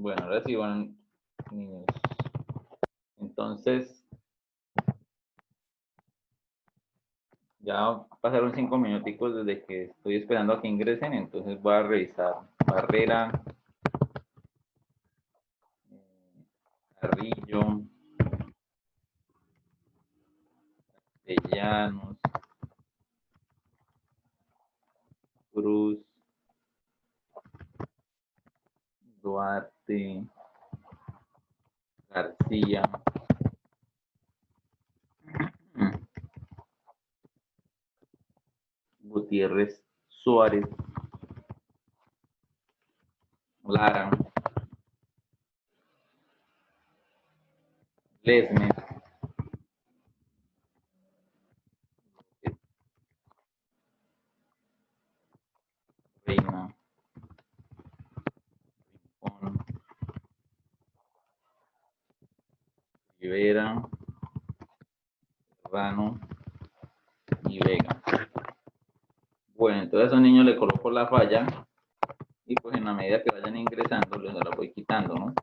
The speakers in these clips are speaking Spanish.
Bueno, ahora sí van, niños. Entonces, ya pasaron 5 minuticos desde que estoy esperando a que ingresen, entonces voy a revisar Barrera, Carrillo, Castellanos, Cruz, Duarte, García, Gutiérrez, Suárez, Lara, Lesmes, Reina, Rincón, Rivera, Serrano y Vega. Bueno, entonces a esos niños le coloco la falla y pues en la medida que vayan ingresando les la voy quitando, ¿no?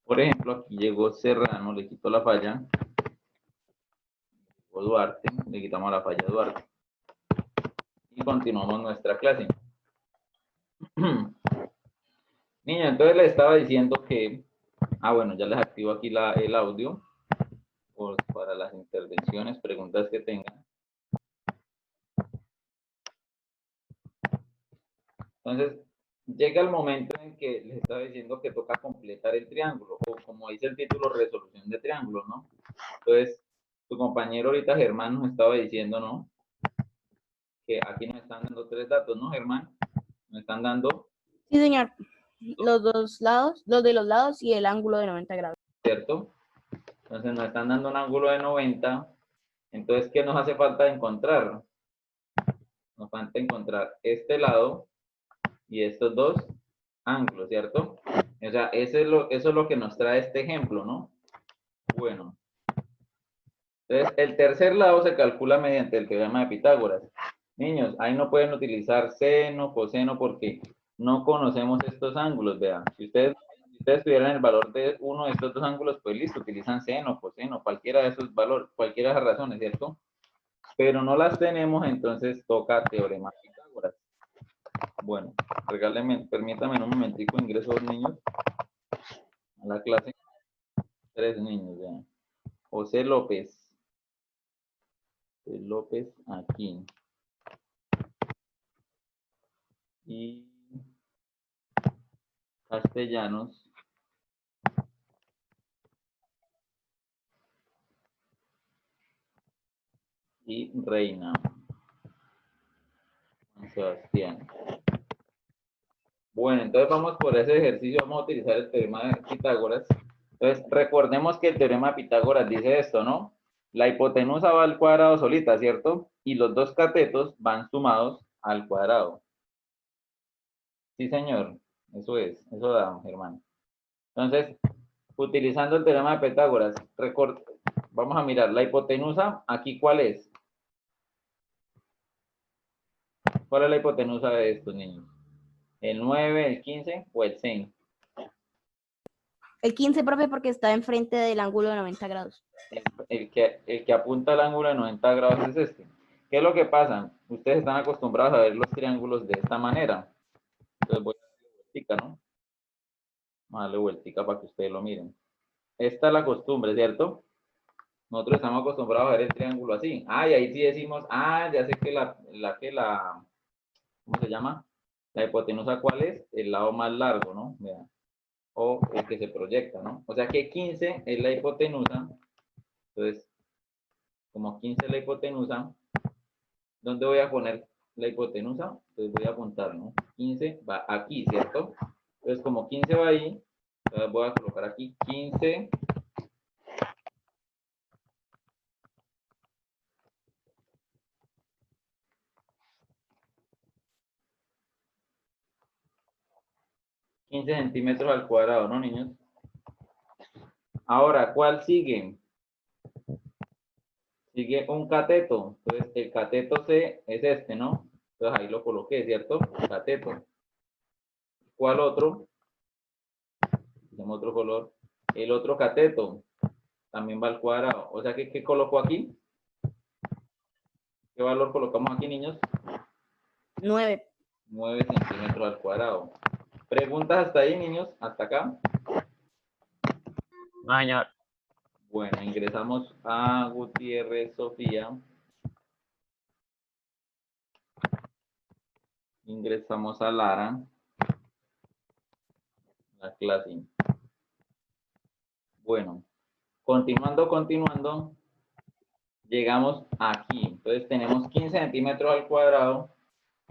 Por ejemplo, aquí llegó Serrano, le quito la falla. Llegó Duarte, le quitamos la falla a Duarte. Y continuamos nuestra clase. Niña, entonces le estaba diciendo que, bueno, ya les activo aquí el audio para las intervenciones, preguntas que tengan. Entonces, llega el momento en que les estaba diciendo que toca completar el triángulo, o como dice el título, resolución de triángulos, ¿no? Entonces, tu compañero ahorita, Germán, nos estaba diciendo, ¿no? Que aquí nos están dando 3 datos, ¿no, Germán? Nos están dando... Sí, señor. Los dos lados, los de los lados y el ángulo de 90 grados. ¿Cierto? Entonces nos están dando un ángulo de 90. Entonces, ¿qué nos hace falta encontrar? Nos falta encontrar este lado y estos dos ángulos, ¿cierto? O sea, eso es lo que nos trae este ejemplo, ¿no? Bueno. Entonces, el tercer lado se calcula mediante el teorema de Pitágoras. Niños, ahí no pueden utilizar seno, coseno, porque no conocemos estos ángulos, vean. Si ustedes tuvieran el valor de uno de estos dos ángulos, pues listo, utilizan seno, coseno, cualquiera de esos valores, cualquiera de esas razones, ¿cierto? Pero no las tenemos, entonces toca teorema de Pitágoras. Bueno, permítanme un momentico, ingreso 2 niños a la clase. 3 niños, vean. José López aquí. Y Castellanos. Y Reina. Juan Sebastián. Bueno, entonces vamos por ese ejercicio, vamos a utilizar el teorema de Pitágoras. Entonces, recordemos que el teorema de Pitágoras dice esto, ¿no? La hipotenusa va al cuadrado solita, ¿cierto? Y los dos catetos van sumados al cuadrado. Sí, señor. Eso da, Germán. Entonces, utilizando el teorema de Pitágoras, vamos a mirar la hipotenusa, aquí ¿cuál es? ¿Cuál es la hipotenusa de estos niños? ¿El 9, el 15 o el 6? El 15, profe, porque está enfrente del ángulo de 90 grados. El que apunta al ángulo de 90 grados es este. ¿Qué es lo que pasa? Ustedes están acostumbrados a ver los triángulos de esta manera. Entonces voy a darle vueltica, ¿no? Vamos a darle vueltica para que ustedes lo miren. Esta es la costumbre, ¿cierto? Nosotros estamos acostumbrados a ver el triángulo así. Y ahí sí decimos, ya sé que ¿cómo se llama? La hipotenusa, ¿cuál es? El lado más largo, ¿no? Vean. O el que se proyecta, ¿no? O sea que 15 es la hipotenusa. Entonces, como 15 es la hipotenusa, ¿dónde voy a poner la hipotenusa? Entonces voy a apuntar, ¿no? 15 va aquí, ¿cierto? Entonces, como 15 va ahí, entonces voy a colocar aquí 15. centímetros al cuadrado, ¿no, niños? Ahora, ¿cuál sigue? Sigue un cateto. Entonces, el cateto C es este, ¿no? Entonces, ahí lo coloqué, ¿cierto? Cateto. ¿Cuál otro? Tenemos otro color. El otro cateto también va al cuadrado. O sea, que ¿qué coloco aquí? ¿Qué valor colocamos aquí, niños? 9. 9 centímetros al cuadrado. ¿Preguntas hasta ahí, niños? ¿Hasta acá? No, señor. Bueno, ingresamos a Gutiérrez Sofía. Ingresamos a Lara. La clase. Bueno, continuando. Llegamos aquí. Entonces tenemos 15 centímetros al cuadrado.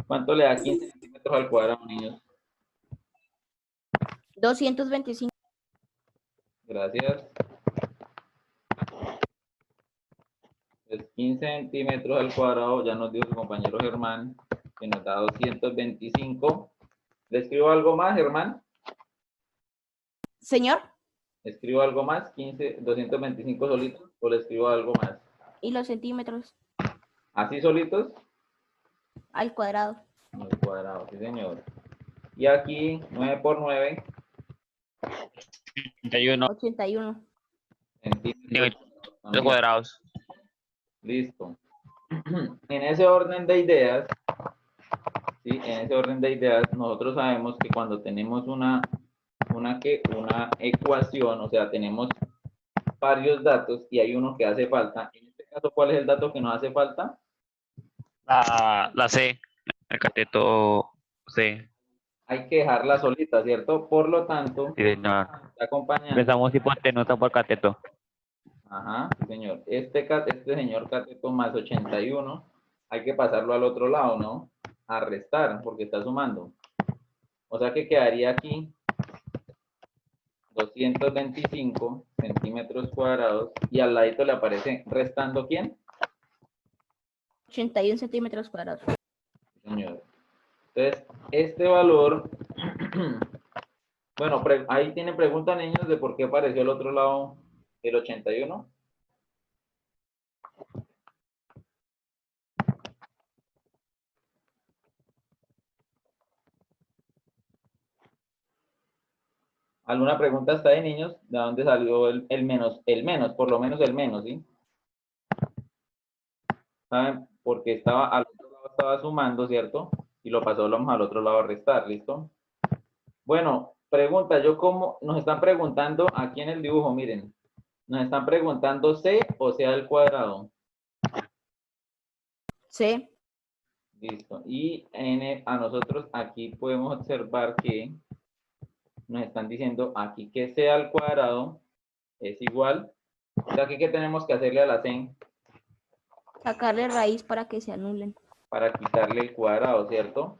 ¿Cuánto le da 15 centímetros al cuadrado, niños? 225. Gracias. Pues 15 centímetros al cuadrado, ya nos dio su compañero Germán, que nos da 225. ¿Le escribo algo más, Germán? Señor, ¿Le escribo algo más? 15, 225 solitos, o le escribo algo más. ¿y los centímetros? ¿Así solitos? Al cuadrado. Al cuadrado, sí señor. Y aquí, 9 por 9 81. 81. centímetros. Los cuadrados. Listo. En ese orden de ideas, ¿sí? En ese orden de ideas, nosotros sabemos que cuando tenemos una ecuación, o sea, tenemos varios datos y hay uno que hace falta. En este caso, ¿cuál es el dato que nos hace falta? La C. El cateto C. Hay que dejarla solita, ¿cierto? Por lo tanto, Sí, señor. está acompañando. Empezamos hipotenusa por cateto. Ajá, sí, señor. Este señor cateto más 81, hay que pasarlo al otro lado, ¿no? A restar, porque está sumando. O sea que quedaría aquí 225 centímetros cuadrados y al ladito le aparece restando ¿quién? 81 centímetros cuadrados. Señor. Entonces, este valor, bueno, ahí tienen pregunta, niños, de por qué apareció al otro lado el 81. ¿Alguna pregunta hasta ahí, niños? ¿De dónde salió el menos? El menos, por lo menos el menos, ¿sí? ¿Saben? Porque estaba al otro lado, estaba sumando, ¿cierto? Y lo pasamos al otro lado a restar, ¿listo? Bueno, pregunta, nos están preguntando aquí en el dibujo, miren, nos están preguntando C o C al cuadrado. C. Listo. Y a nosotros aquí podemos observar que nos están diciendo aquí que C al cuadrado es igual. O sea, aquí que tenemos que hacerle a la C Sacarle raíz para que se anulen. para quitarle el cuadrado, ¿cierto?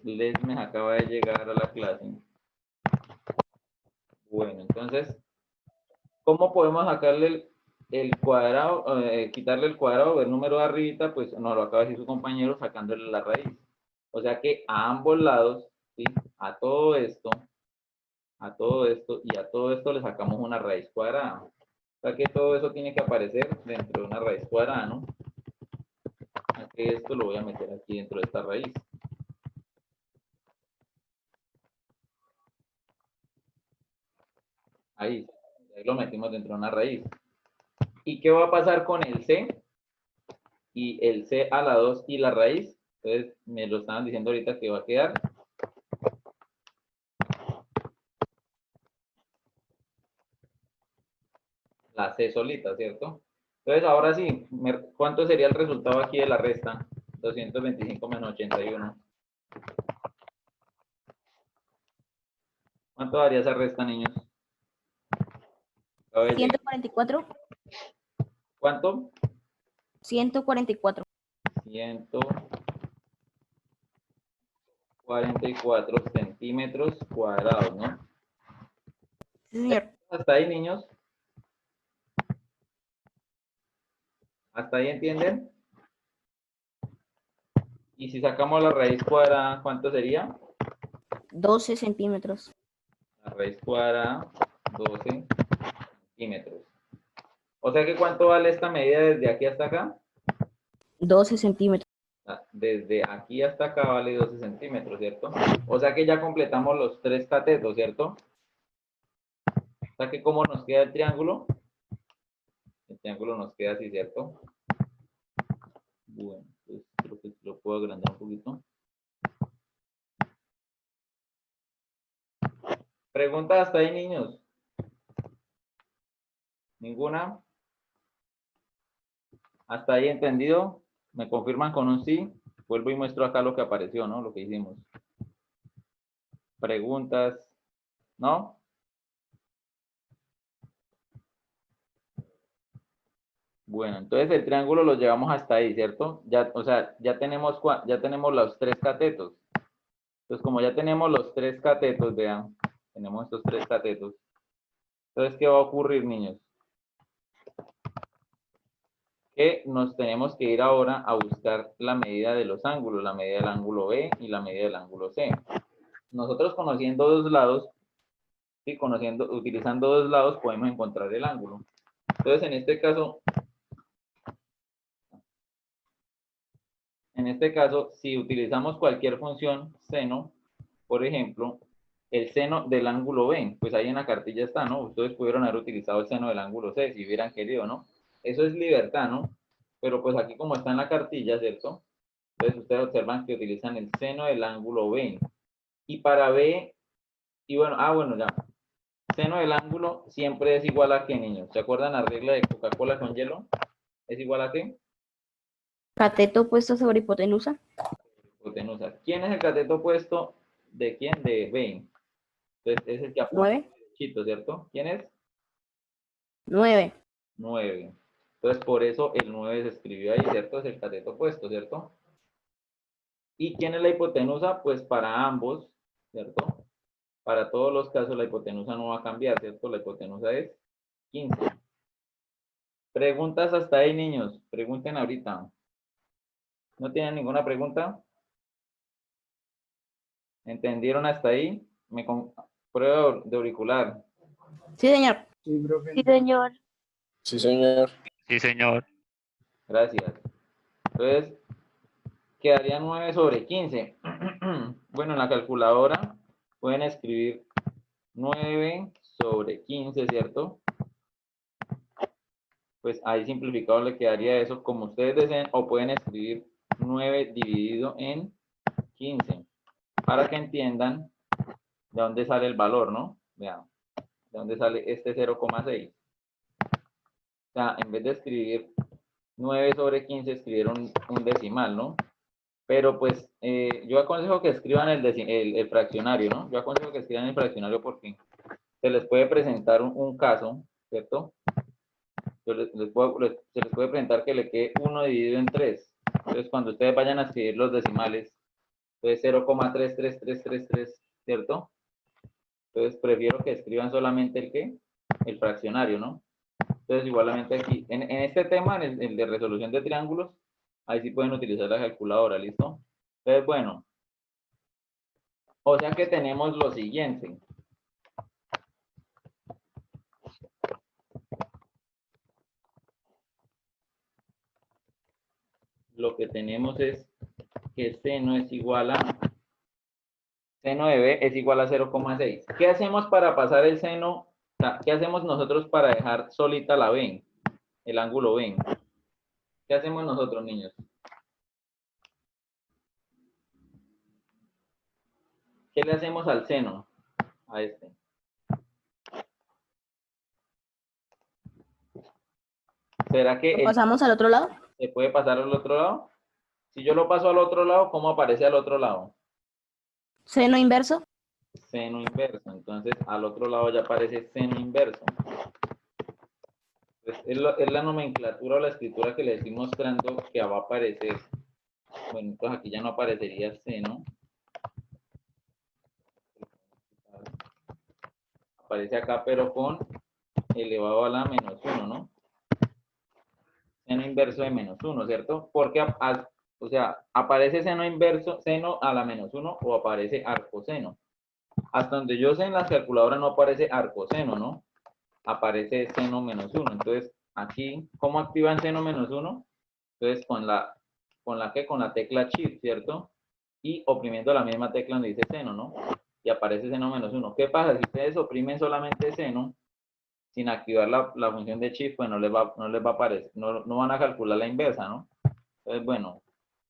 Lesmes acaba de llegar a la clase. Bueno, entonces, ¿cómo podemos sacarle el cuadrado, quitarle el cuadrado del número de arribita? Pues nos lo acaba de decir su compañero sacándole la raíz. O sea que a ambos lados, ¿sí? A todo esto y a todo esto le sacamos una raíz cuadrada. O sea que todo eso tiene que aparecer dentro de una raíz cuadrada, ¿no? Aquí esto lo voy a meter aquí dentro de esta raíz. Ahí lo metimos dentro de una raíz. ¿Y qué va a pasar con el C? Y el C a la 2 y la raíz. Entonces, me lo estaban diciendo ahorita que va a quedar. La C solita, ¿cierto? Entonces, ahora sí, ¿cuánto sería el resultado aquí de la resta? 225 menos 81. ¿Cuánto daría esa resta, niños? 144. ¿Cuánto? 144. 144 centímetros cuadrados, ¿no? Sí, señor. ¿Hasta ahí, niños? ¿Hasta ahí entienden? Y si sacamos la raíz cuadrada, ¿cuánto sería? 12 centímetros. La raíz cuadrada, 12 centímetros. O sea que ¿cuánto vale esta medida desde aquí hasta acá? 12 centímetros. Desde aquí hasta acá vale 12 centímetros, ¿cierto? O sea que ya completamos los 3 catetos, ¿cierto? O sea que ¿cómo nos queda el triángulo? El triángulo nos queda así, ¿cierto? Bueno, pues creo que lo puedo agrandar un poquito. ¿Preguntas hasta ahí, niños? ¿Ninguna? ¿Hasta ahí entendido? ¿Me confirman con un sí? Vuelvo y muestro acá lo que apareció, ¿no? Lo que hicimos. ¿Preguntas? ¿No? Bueno, entonces el triángulo lo llevamos hasta ahí, ¿cierto? Ya, o sea, ya tenemos los 3 catetos. Entonces, como ya tenemos los 3 catetos, vean, tenemos estos 3 catetos. Entonces, ¿qué va a ocurrir, niños? Que nos tenemos que ir ahora a buscar la medida de los ángulos, la medida del ángulo B y la medida del ángulo C. Nosotros conociendo dos lados, ¿sí? Utilizando dos lados podemos encontrar el ángulo. Entonces, en este caso, si utilizamos cualquier función seno, por ejemplo, el seno del ángulo B, pues ahí en la cartilla está, ¿no? Ustedes pudieron haber utilizado el seno del ángulo C si hubieran querido, ¿no? Eso es libertad, ¿no? Pero pues aquí como está en la cartilla, ¿cierto? Entonces ustedes observan que utilizan el seno del ángulo B. Y para B, y bueno, bueno, ya. Seno del ángulo siempre es igual a ¿qué, niños? ¿Se acuerdan la regla de Coca-Cola con hielo? ¿Es igual a qué? Cateto opuesto sobre hipotenusa. Hipotenusa. ¿Quién es el cateto opuesto de quién? De B. Entonces es el que apunta 9. derechito, ¿cierto? ¿Quién es? 9. 9. Entonces por eso el 9 se escribió ahí, ¿cierto? Es el cateto opuesto, ¿cierto? ¿Y quién es la hipotenusa? Pues para ambos, ¿cierto? Para todos los casos la hipotenusa no va a cambiar, ¿cierto? La hipotenusa es 15. Preguntas hasta ahí, niños. Pregunten ahorita. ¿No tienen ninguna pregunta? ¿Entendieron hasta ahí? Prueba de auricular. Sí, señor. Sí, profe. Sí, señor. Sí, señor. Sí, señor. Gracias. Entonces, quedaría 9 sobre 15. Bueno, en la calculadora pueden escribir 9 sobre 15, ¿cierto? Pues ahí simplificado le quedaría eso como ustedes deseen, o pueden escribir 9 dividido en 15, para que entiendan de dónde sale el valor, ¿no? Vean, de dónde sale este 0,6. O sea, en vez de escribir 9 sobre 15, escribieron un decimal, ¿no? Pero pues yo aconsejo que escriban el fraccionario, ¿no? Yo aconsejo que escriban el fraccionario porque se les puede presentar un caso, ¿cierto? Se les puede presentar que le quede 1 dividido en 3. Entonces, cuando ustedes vayan a escribir los decimales, entonces 0,33333, ¿cierto? Entonces, prefiero que escriban solamente el fraccionario, ¿no? Entonces, igualmente aquí, en este tema, en el de resolución de triángulos, ahí sí pueden utilizar la calculadora, ¿listo? Entonces, bueno, o sea que tenemos lo siguiente. Lo que tenemos es que seno es igual a, seno de B es igual a 0,6. ¿Qué hacemos para pasar el seno? O sea, ¿qué hacemos nosotros para dejar solita la B, el ángulo B? ¿Qué hacemos nosotros, niños? ¿Qué le hacemos al seno? A este. ¿Será que ¿Lo pasamos al otro lado? se puede pasar al otro lado? Si yo lo paso al otro lado, ¿cómo aparece al otro lado? Seno inverso. Seno inverso. Entonces, al otro lado ya aparece seno inverso. Pues es la nomenclatura o la escritura que les estoy mostrando que va a aparecer. Bueno, entonces aquí ya no aparecería seno. Aparece acá, pero con elevado a la menos 1, ¿no? Seno inverso de menos 1, ¿cierto? Porque, o sea, aparece seno inverso, seno a la menos 1 o aparece arcoseno. Hasta donde yo sé en las calculadoras no aparece arcoseno, ¿no? Aparece seno menos 1. Entonces, aquí, ¿cómo activan seno menos 1? Entonces, con la tecla Shift, ¿cierto? Y oprimiendo la misma tecla donde dice seno, ¿no? Y aparece seno menos 1. ¿Qué pasa? Si ustedes oprimen solamente seno, sin activar la función de Shift, pues no les va a aparecer, no van a calcular la inversa, ¿no? Entonces, bueno,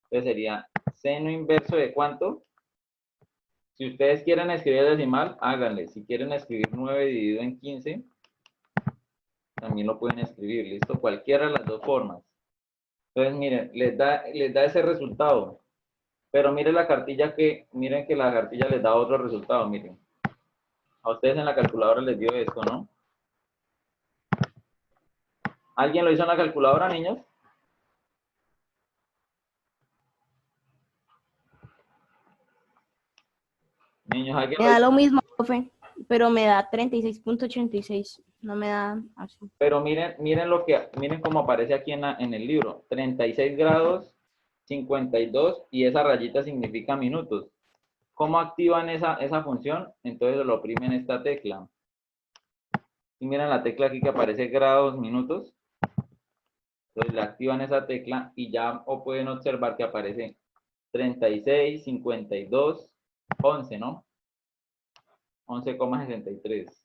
entonces sería seno inverso de ¿cuánto? Si ustedes quieren escribir decimal, háganle. Si quieren escribir 9 dividido en 15, también lo pueden escribir, ¿listo? Cualquiera de las dos formas. Entonces, miren, les da ese resultado. Pero miren miren que la cartilla les da otro resultado, miren. A ustedes en la calculadora les dio esto, ¿no? ¿Alguien lo hizo en la calculadora, niños? Niños, ¿alguien Me lo da hizo? lo mismo, profe, pero me da 36.86. No me da así. Pero miren cómo aparece aquí en el libro. 36 grados, 52 y esa rayita significa minutos. ¿Cómo activan esa función? Entonces lo oprimen esta tecla. Y miren la tecla aquí que aparece grados, minutos. Entonces le activan esa tecla y ya o pueden observar que aparece 36, 52, 11, ¿no? 11,63.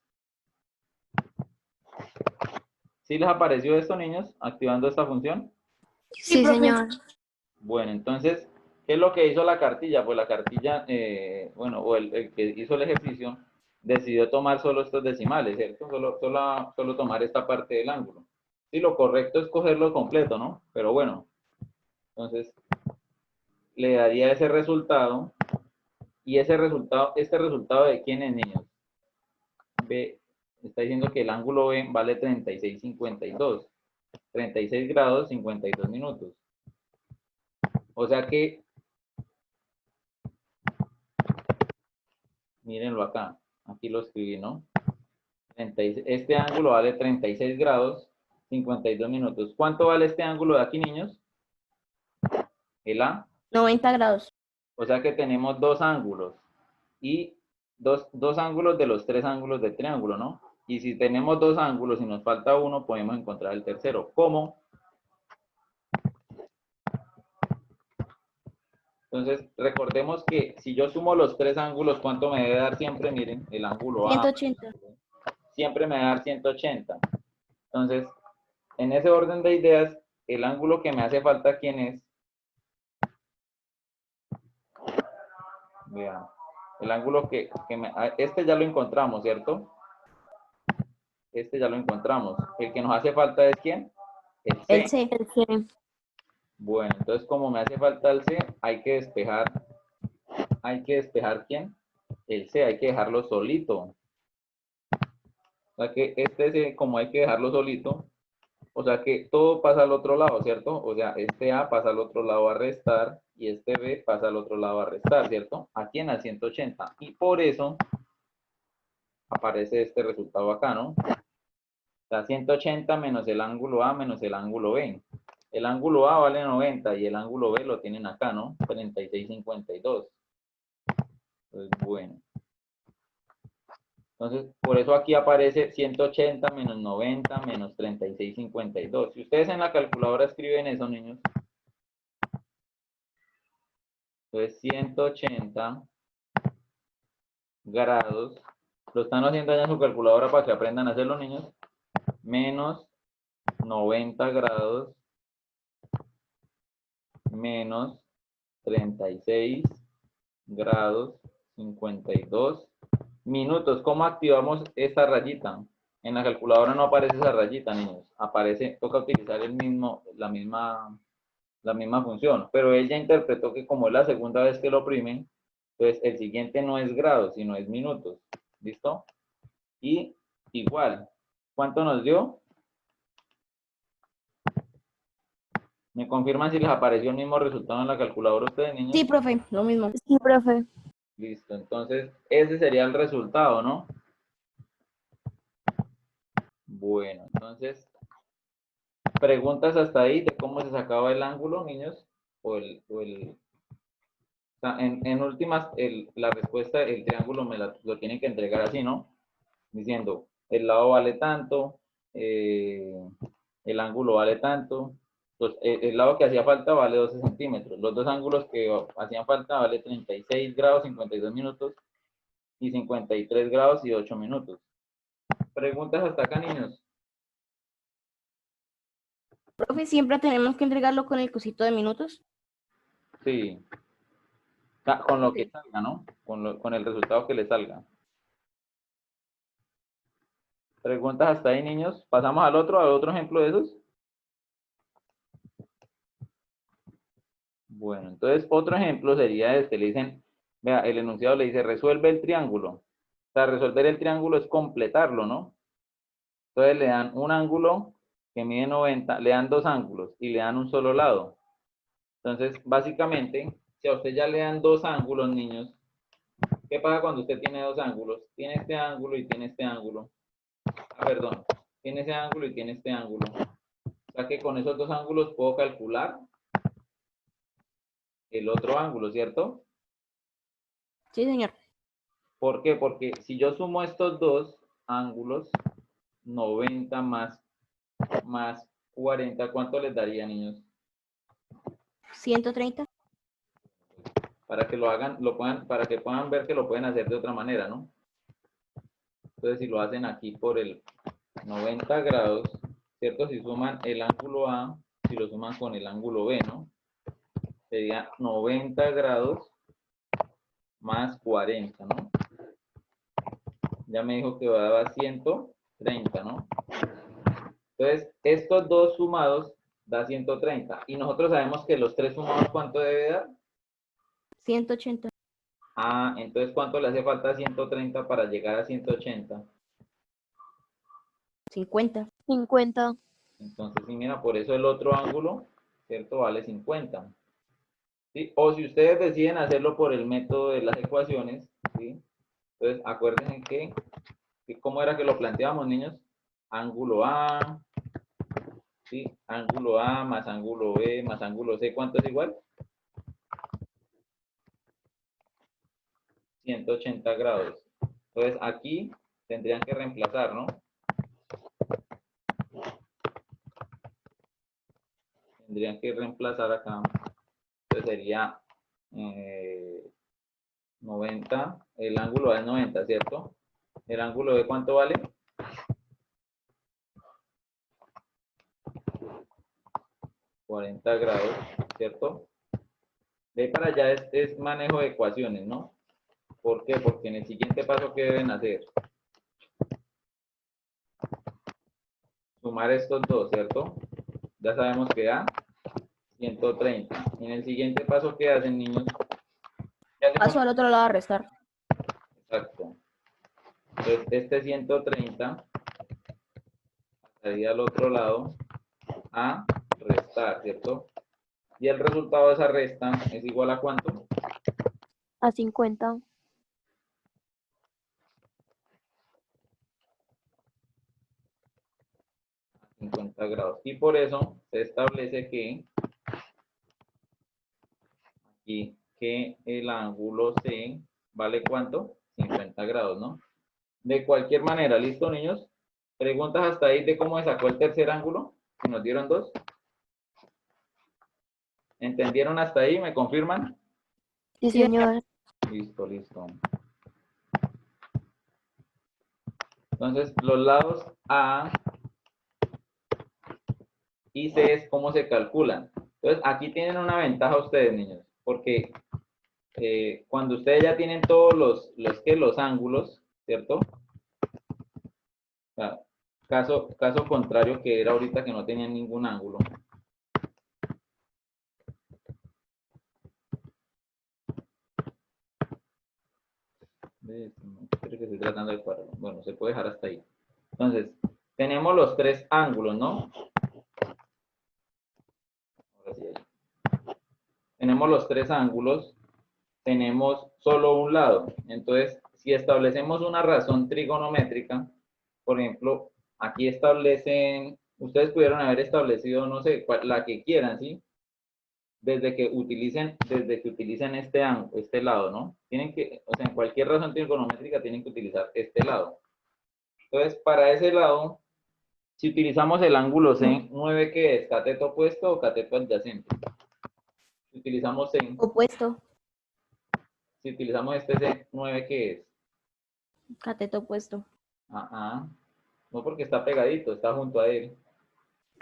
¿Sí les apareció esto, niños? Activando esta función. Sí, señor. Bueno, entonces, ¿qué es lo que hizo la cartilla? Pues la cartilla, bueno, o el que hizo el ejercicio, decidió tomar solo estos decimales, ¿cierto? Solo tomar esta parte del ángulo. Sí, lo correcto es cogerlo completo, ¿no? Pero bueno, entonces, le daría ese resultado, y este resultado ¿de quién es, niños? B, está diciendo que el ángulo B vale 36,52. 36 grados, 52 minutos. O sea que, mírenlo acá, aquí lo escribí, ¿no? Este ángulo vale 36 grados, 52 minutos. ¿Cuánto vale este ángulo de aquí, niños? El A. 90 grados. O sea que tenemos dos ángulos y dos ángulos de los tres ángulos del triángulo, ¿no? Y si tenemos dos ángulos y nos falta uno, podemos encontrar el tercero. ¿Cómo? Entonces, recordemos que si yo sumo los tres ángulos, ¿cuánto me debe dar siempre? Miren, el ángulo A 180. siempre me va a dar 180. Entonces, en ese orden de ideas, el ángulo que me hace falta, ¿quién es? Vean, el ángulo este ya lo encontramos, ¿cierto? Este ya lo encontramos. El que nos hace falta es ¿quién? El C. El C. Bueno, entonces como me hace falta el C, hay que despejar ¿quién? El C, hay que dejarlo solito. O sea que este C, como hay que dejarlo solito, o sea que todo pasa al otro lado, ¿cierto? O sea, este A pasa al otro lado a restar y este B pasa al otro lado a restar, ¿cierto? Aquí en la 180. Y por eso aparece este resultado acá, ¿no? O sea, 180 menos el ángulo A menos el ángulo B. El ángulo A vale 90 y el ángulo B lo tienen acá, ¿no? 36,52. Entonces, bueno. Entonces, por eso aquí aparece 180 menos 90 menos 36,52. Si ustedes en la calculadora escriben eso, niños, entonces 180 grados, lo están haciendo allá en su calculadora para que aprendan a hacerlo, niños, menos 90 grados menos 36 grados 52 minutos. ¿Cómo activamos esta rayita? En la calculadora no aparece esa rayita, niños. Toca utilizar la misma función. Pero ella interpretó que como es la segunda vez que lo oprimen, entonces el siguiente no es grados, sino es minutos. ¿Listo? Y igual, ¿cuánto nos dio? ¿Me confirman si les apareció el mismo resultado en la calculadora a ustedes, niños? Sí, profe, lo mismo. Sí, profe. Listo, entonces ese sería el resultado, ¿no? Bueno, entonces, preguntas hasta ahí de cómo se sacaba el ángulo, niños, o sea, en últimas, la respuesta, el triángulo lo tienen que entregar así, ¿no? Diciendo, el lado vale tanto, el ángulo vale tanto. Pues, el lado que hacía falta vale 12 centímetros. Los dos ángulos que hacían falta vale 36 grados 52 minutos y 53 grados y 8 minutos. ¿Preguntas hasta acá, niños? Profe, siempre tenemos que entregarlo con el cosito de minutos. Sí. Con lo que Sí. salga, ¿no? Con el resultado que le salga. ¿Preguntas hasta ahí, niños? ¿Pasamos al otro ejemplo de esos? Bueno, entonces otro ejemplo sería este. Le dicen, vea, el enunciado le dice, resuelve el triángulo. O sea, resolver el triángulo es completarlo, ¿no? Entonces le dan un ángulo que mide 90, le dan dos ángulos y le dan un solo lado. Entonces, básicamente, si a usted ya le dan dos ángulos, niños, ¿qué pasa cuando usted tiene dos ángulos? Tiene este ángulo y tiene este ángulo. Perdón, tiene ese ángulo y tiene este ángulo. O sea que con esos dos ángulos puedo calcular el otro ángulo, ¿cierto? Sí, señor. ¿Por qué? Porque si yo sumo estos dos ángulos, 90 más 40, ¿cuánto les daría, niños? 130. Para que lo hagan, para que puedan ver que lo pueden hacer de otra manera, ¿no? Entonces, si lo hacen aquí por el 90 grados, ¿cierto? Si suman el ángulo A, si lo suman con el ángulo B, ¿no? Sería 90 grados más 40, ¿no? Ya me dijo que daba 130, ¿no? Entonces, estos dos sumados da 130. Y nosotros sabemos que los tres sumados, ¿cuánto debe dar? 180. Ah, entonces, ¿cuánto le hace falta a 130 para llegar a 180? 50. 50. Entonces, sí, mira, por eso el otro ángulo, ¿cierto? Vale 50. ¿Sí? O si ustedes deciden hacerlo por el método de las ecuaciones, ¿sí? Entonces, acuérdense que ¿cómo era que lo planteábamos, niños? Ángulo A, ¿sí? Ángulo A más ángulo B más ángulo C, ¿cuánto es igual? 180 grados. Entonces, aquí tendrían que reemplazar, ¿no? Tendrían que reemplazar acá. Entonces sería 90, el ángulo A es 90, ¿cierto? ¿El ángulo B cuánto vale? 40 grados, ¿cierto? De ahí para allá es manejo de ecuaciones, ¿no? ¿Por qué? Porque en el siguiente paso, ¿qué deben hacer? Sumar estos dos, ¿cierto? Ya sabemos que da 130. En el siguiente paso, ¿qué hacen, niños? ¿Qué hacemos? Paso al otro lado a restar. Exacto. Entonces, este 130 pasaría al otro lado a restar, ¿cierto? Y el resultado de esa resta es igual a ¿cuánto? A 50. 50 grados. Y por eso se establece que aquí que el ángulo C vale ¿cuánto? 50 grados, ¿no? De cualquier manera, ¿listo, niños? ¿Preguntas hasta ahí de cómo se sacó el tercer ángulo? Si nos dieron dos. ¿Entendieron hasta ahí? ¿Me confirman? Sí, señor. Listo, listo. Entonces, los lados A y C es cómo se calculan. Entonces, aquí tienen una ventaja ustedes, niños, porque cuando ustedes ya tienen todos los ángulos, ¿cierto? O sea, caso contrario que era ahorita que no tenían ningún ángulo. Creo que estoy tratando de cuadrar. Bueno, se puede dejar hasta ahí. Entonces, tenemos los tres ángulos, ¿no? Ahora sí, ahí. Tenemos los tres ángulos, tenemos solo un lado. Entonces, si establecemos una razón trigonométrica, por ejemplo, aquí establecen, ustedes pudieron haber establecido, no sé, la que quieran, ¿sí? Desde que utilicen este lado, ¿no? Tienen que, o sea, en cualquier razón trigonométrica tienen que utilizar este lado. Entonces, para ese lado, Si utilizamos el ángulo C, 9 ¿qué es? ¿Cateto opuesto o cateto adyacente? Si utilizamos C, Opuesto. si utilizamos este C, 9 ¿qué es? Cateto opuesto. Ajá. No porque está pegadito, está junto a él.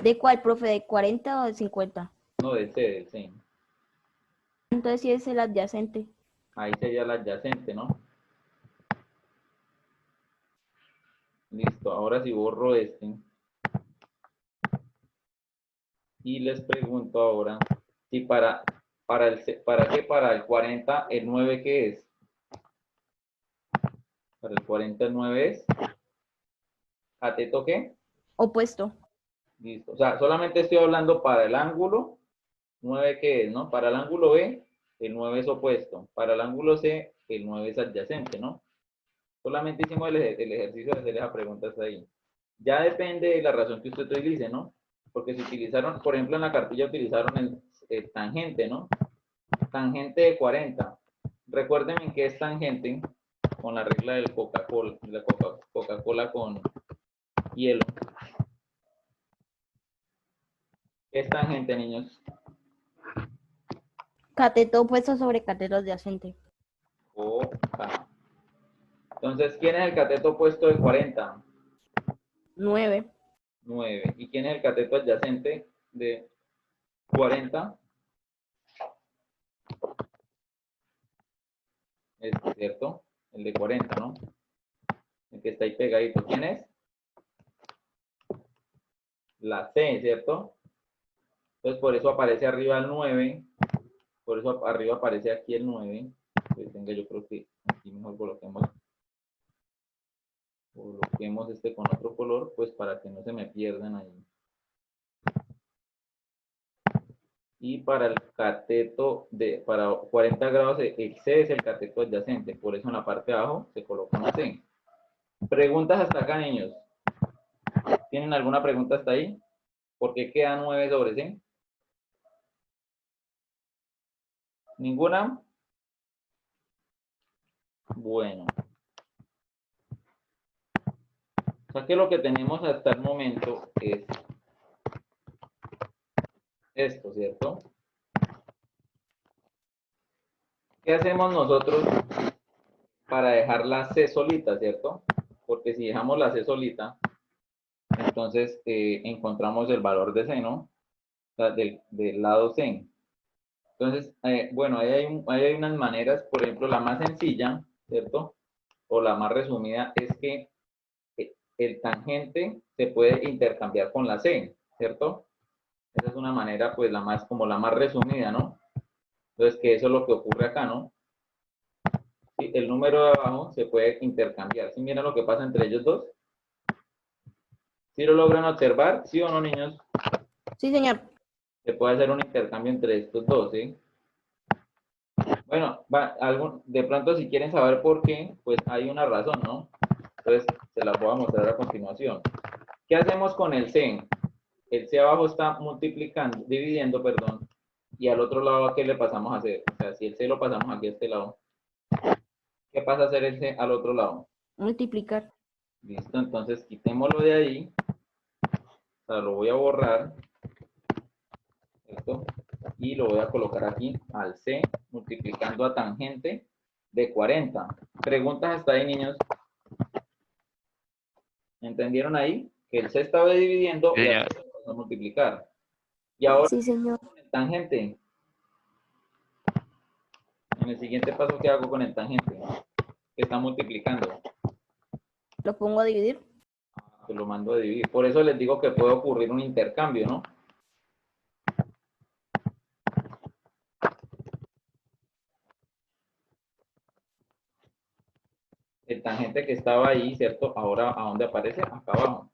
¿De cuál, profe? ¿De 40 o de 50? No, del C, del C. Entonces sí es el adyacente. Ahí sería el adyacente, ¿no? Listo, ahora sí borro este. Y les pregunto ahora, si ¿para qué? Para el 40, el 9 ¿qué es? Para el 40 el 9 es, ¿cateto qué? Opuesto. Listo, o sea, solamente estoy hablando para el ángulo 9 ¿qué es, no? Para el ángulo B, el 9 es opuesto. Para el ángulo C, el 9 es adyacente, ¿no? Solamente hicimos el ejercicio de hacer esa pregunta hasta ahí. Ya depende de la razón que usted utilice, ¿no? Porque si utilizaron, por ejemplo, en la cartilla utilizaron el tangente, ¿no? Tangente de 40. Recuérdenme qué es tangente con la regla del Coca-Cola, de la Coca-Cola con hielo. ¿Qué es tangente, niños? Cateto opuesto sobre cateto adyacente. Coca. Entonces, ¿quién es el cateto opuesto de 40? 9. 9. ¿Y quién es el cateto adyacente de 40? Este, ¿cierto? El de 40, ¿no? El que está ahí pegadito. ¿Quién es? La C, ¿cierto? Entonces, por eso aparece arriba el 9. Por eso arriba aparece aquí el 9. Pues venga, yo creo que aquí mejor coloquemos este con otro color, pues para que no se me pierdan ahí. Y para el cateto para 40 grados, el C es el cateto adyacente, por eso en la parte de abajo se coloca una C. Preguntas hasta acá, niños. ¿Tienen alguna pregunta hasta ahí? ¿Por qué queda 9 sobre C? ¿Ninguna? Bueno. O sea que lo que tenemos hasta el momento es esto, ¿cierto? ¿Qué hacemos nosotros para dejar la C solita, ¿cierto? Porque si dejamos la C solita, entonces encontramos el valor de C, ¿no? O sea, del lado C. Entonces, bueno, ahí hay unas maneras, por ejemplo, la más sencilla, ¿cierto? O la más resumida es que el tangente se puede intercambiar con la C, ¿cierto? Esa es una manera, pues, como la más resumida, ¿no? Entonces, que eso es lo que ocurre acá, ¿no? Sí, el número de abajo se puede intercambiar. ¿Sí miran lo que pasa entre ellos dos? ¿Sí lo logran observar? ¿Sí o no, niños? Sí, señor. Se puede hacer un intercambio entre estos dos, ¿sí? Bueno, de pronto si quieren saber por qué, pues hay una razón, ¿no? Entonces, se las voy a mostrar a continuación. ¿Qué hacemos con el C? El C abajo está dividiendo, perdón, y al otro lado, ¿a qué le pasamos a hacer? O sea, si el C lo pasamos aquí a este lado, ¿qué pasa a hacer el C al otro lado? Multiplicar. Listo, entonces quitémoslo de ahí, o sea, lo voy a borrar, ¿cierto? Y lo voy a colocar aquí al C, multiplicando a tangente de 40. ¿Preguntas hasta ahí, niños? ¿Entendieron ahí? Que el C estaba dividiendo y al C lo vamos a multiplicar. Y ahora, Sí, señor. con el tangente. En el siguiente paso, ¿qué hago con el tangente? Que está multiplicando. Lo pongo a dividir. Pues lo mando a dividir. Por eso les digo que puede ocurrir un intercambio, ¿no? El tangente que estaba ahí, ¿cierto? Ahora, ¿a dónde aparece? Acá abajo.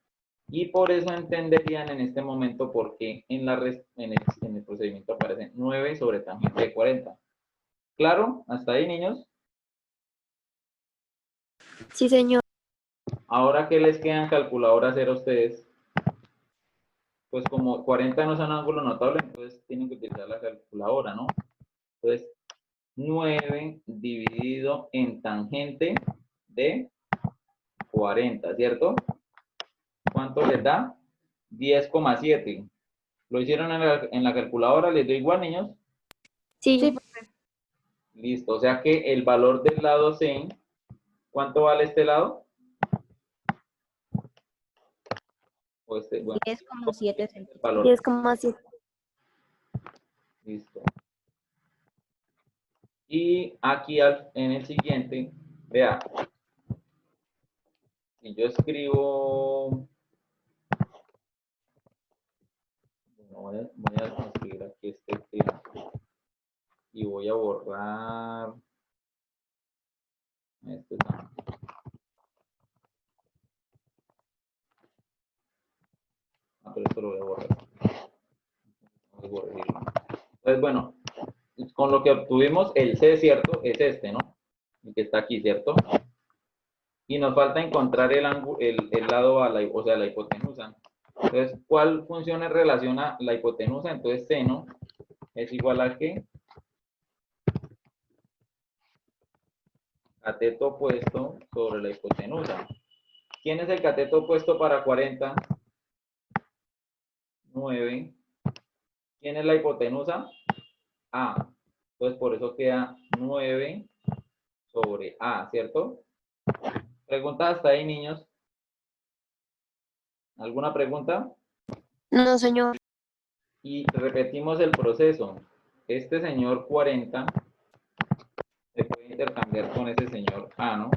Y por eso entenderían en este momento por qué en el procedimiento aparece 9 sobre tangente de 40. ¿Claro? ¿Hasta ahí, niños? Sí, señor. Ahora, ¿qué les queda en calculadora hacer a ustedes? Pues como 40 no es un ángulo notable, entonces tienen que utilizar la calculadora, ¿no? Entonces, 9 dividido en tangente de 40, ¿cierto? ¿Cuánto les da? 10,7. ¿Lo hicieron en la calculadora? ¿Les doy igual, niños? Sí. Sí, profe. Listo. O sea que el valor del lado C, ¿cuánto vale este lado? O este, bueno, 10,7 el centímetros. valor. 10,7. Listo. Y aquí en el siguiente, vea, si yo escribo, bueno, voy a escribir aquí este tema y voy a borrar este también. Pero esto lo voy a borrar. Voy a borrarlo. Entonces, bueno, con lo que obtuvimos, el C, ¿cierto? Es este, ¿no? El que está aquí, ¿cierto? Y nos falta encontrar el lado, o sea, la hipotenusa. Entonces, ¿cuál función en relación a la hipotenusa? Entonces, seno es igual a ¿qué? Cateto opuesto sobre la hipotenusa. ¿Quién es el cateto opuesto para 40? 9. ¿Quién es la hipotenusa? A. Entonces, por eso queda 9 sobre A, ¿cierto? ¿Preguntas hasta ahí, niños? ¿Alguna pregunta? No, señor. Y repetimos el proceso. Este señor 40 se puede intercambiar con ese señor A, ¿no?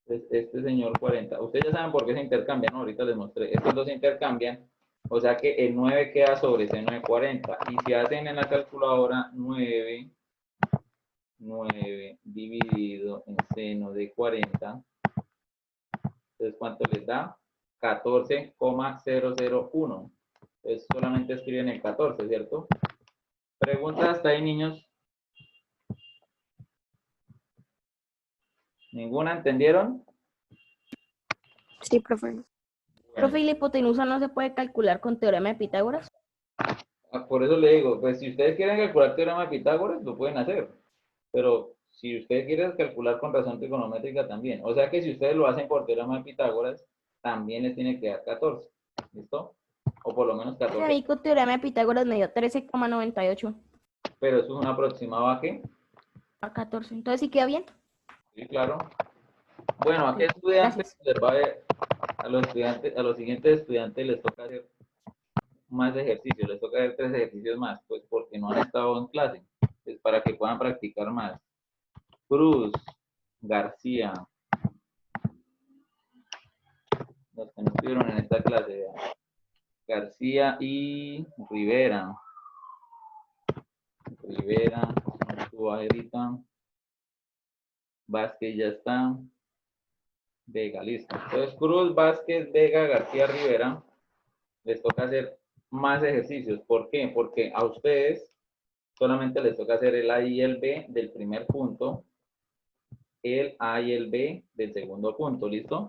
Entonces, este señor 40. Ustedes ya saben por qué se intercambian, ¿no? Ahorita les mostré. Estos dos se intercambian. O sea que el 9 queda sobre seno de 40. Y si hacen en la calculadora 9 dividido en seno de 40, entonces, ¿cuánto les da? 14,001. Entonces, solamente escriben el 14, ¿cierto? ¿Preguntas hasta ahí, niños? ¿Ninguna? ¿Entendieron? Sí, profe. Bueno, Profe, ¿y la hipotenusa no se puede calcular con teorema de Pitágoras? por eso le digo, pues si ustedes quieren calcular teorema de Pitágoras, lo pueden hacer. Pero si ustedes quieren calcular con razón trigonométrica también. O sea que si ustedes lo hacen por teorema de Pitágoras, también les tiene que dar 14. ¿Listo? O por lo menos A 14. mí con teorema de Pitágoras me dio 13,98 Pero eso es un aproximado a qué? a 14. Entonces, ¿sí queda bien? Sí, claro. Bueno, ¿a qué Ok, estudiantes gracias. les va a ver? A los siguientes estudiantes les toca hacer más ejercicios, les toca hacer 3 ejercicios más, pues porque no han estado en clase. Es para que puedan practicar más. Cruz, García, los que no estuvieron en esta clase, vean. García y Rivera. Rivera, no estuvo ahorita. Vázquez ya está. Vega, listo. Entonces, Cruz, Vázquez, Vega, García, Rivera, les toca hacer más ejercicios. ¿Por qué? Porque a ustedes solamente les toca hacer el A y el B del primer punto, el A y el B del segundo punto, ¿listo?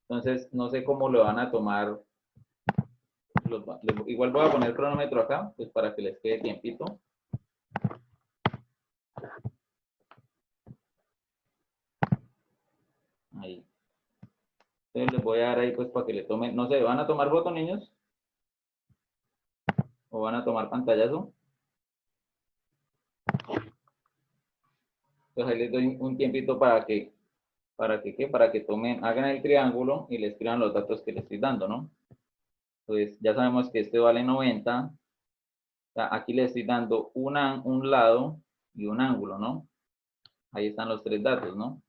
Entonces, no sé cómo lo van a tomar. Igual voy a poner el cronómetro acá, pues para que les quede tiempito. Ahí. Entonces les voy a dar ahí pues para que le tomen, no sé, ¿van a tomar foto, niños? ¿O van a tomar pantallazo? Entonces ahí les doy un tiempito para que tomen, hagan el triángulo y les escriban los datos que les estoy dando, ¿no? Entonces ya sabemos que este vale 90. O sea, aquí le estoy dando un lado y un ángulo, ¿no? Ahí están los 3 datos, ¿no?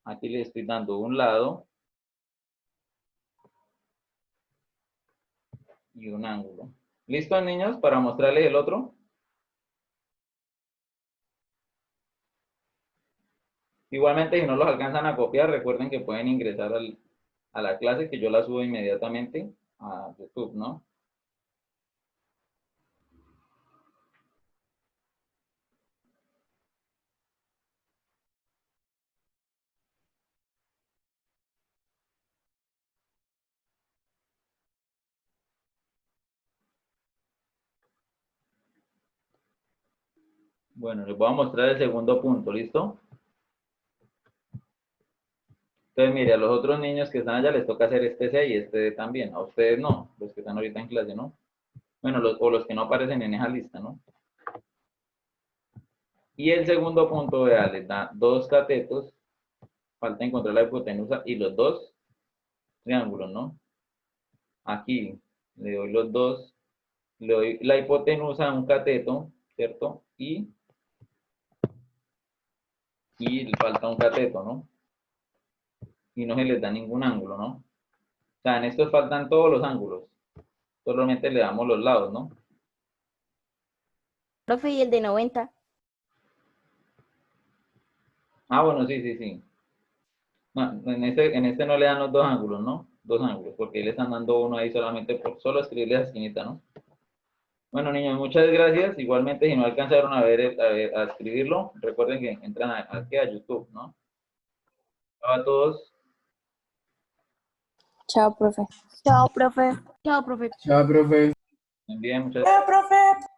Aquí le estoy dando un lado y un ángulo. ¿Listo, niños? Para mostrarles el otro. Igualmente, si no los alcanzan a copiar, recuerden que pueden ingresar a la clase, que yo la subo inmediatamente a YouTube, ¿no? Bueno, les voy a mostrar el segundo punto, ¿listo? Entonces, mire, a los otros niños que están allá les toca hacer este C y este D también. A ustedes no, los que están ahorita en clase, ¿no? Bueno, o los que no aparecen en esa lista, ¿no? Y el segundo punto, vea, les da 2 catetos, falta encontrar la hipotenusa y los 2 triángulos, ¿no? Aquí le doy los 2, le doy la hipotenusa a un cateto, ¿cierto? Y falta un cateto, ¿no? Y no se les da ningún ángulo, ¿no? O sea, en estos faltan todos los ángulos. Solamente le damos los lados, ¿no? Profe, y el de 90. Ah, bueno, sí, sí, sí. No, en este no le dan los 2 ángulos, ¿no? 2 ángulos, porque ahí le están dando uno ahí solamente por solo escribirle la esquinita, ¿no? Bueno, niños, muchas gracias. Igualmente, si no alcanzaron a escribirlo, recuerden que entran aquí a YouTube, ¿no? Chao a todos. Chao, profe. Chao, profe. Chao, profe. Chao, profe. Bien, muchas Chao, profe.